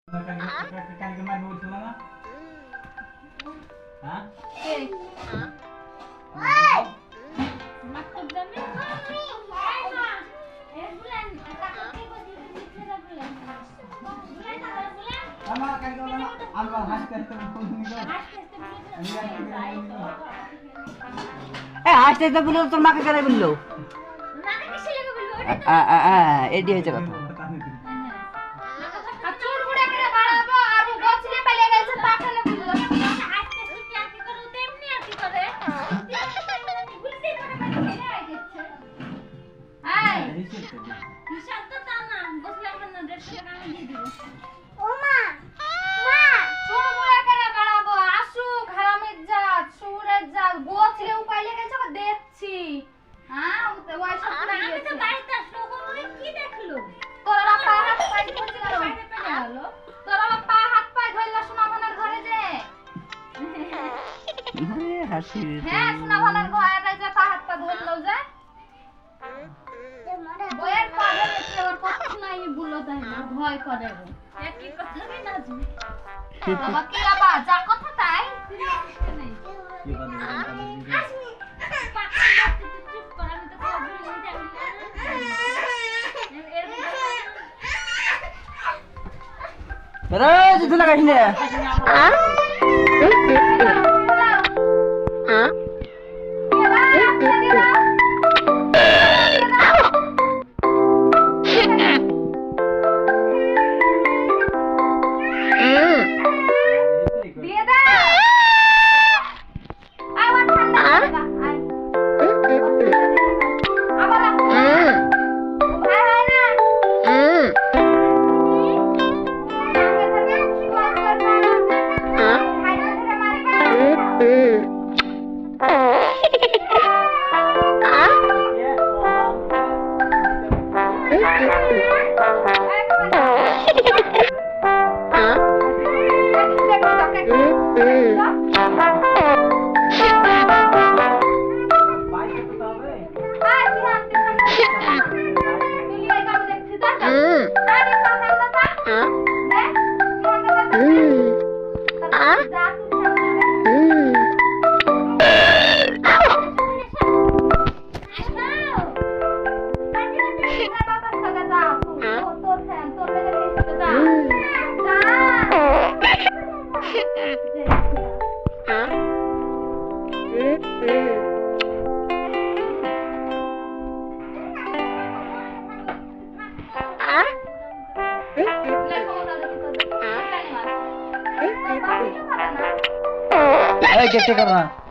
কালকে মার বলছিল না হ্যাঁ কে ওই মাত্র দামি আমি আই না এর বুলান টাকা কে বলি লিখে দাও বুলান বুলান আমার কালকে বললাম আমরা হাসতে হাসতে ফোন নিলো হাসতে হাসতে বললো তোর মাকে কেন বললো মাকে কিসে লাগে বলবো ওটা এডি হয়েছে কথা হ্যাঁ শোনা ভালোর ঘরে যে পা হাত পা ধরলো যে বইয়ের পা ধরেছে ওর কষ্ট নাই বললো তাই না ভয় করে একই কথা না জি বাবা কি বাবা যা কথা তাই নাই কি বলে চুপ কর আমি তো কথা বলি রে জিতু লাগাইছ না क्या करना